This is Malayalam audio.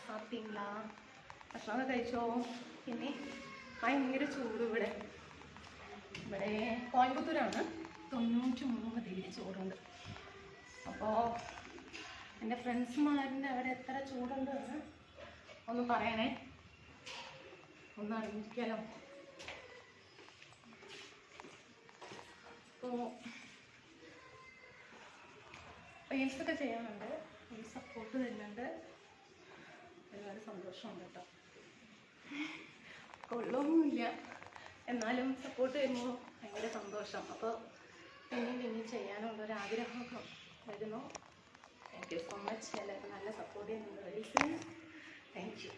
സാപ്പിങ്ങളാ ഭക്ഷണമൊക്കെ കഴിച്ചോ? പിന്നെ ഭയങ്കര ചൂട് ഇവിടെ കോയമ്പത്തൂരാണ്. 93 ഡിഗ്രി ചൂടുണ്ട്. അപ്പോൾ എൻ്റെ ഫ്രണ്ട്സുമാരുടെ അവിടെ എത്ര ചൂടുണ്ട് എന്ന് ഒന്ന് പറയണേ, ഒന്ന് അറിഞ്ഞിരിക്കാലോ. അപ്പോൾ റീൽസൊക്കെ ചെയ്യാനുണ്ട്, സപ്പോർട്ട് തരുന്നുണ്ട്, ഒരുപാട് സന്തോഷമുണ്ട് കേട്ടോ. കൊള്ളൊന്നുമില്ല, എന്നാലും സപ്പോർട്ട് തരുമ്പോൾ ഭയങ്കര സന്തോഷം. അപ്പോൾ പിന്നെയും ചെയ്യാനുള്ളൊരാഗ്രഹമൊക്കെ വരുന്നു. Thank you so much. എല്ലാവർക്കും നല്ല സപ്പോർട്ട് ചെയ്യുന്നുണ്ട് റീൽസിന്. Thank you.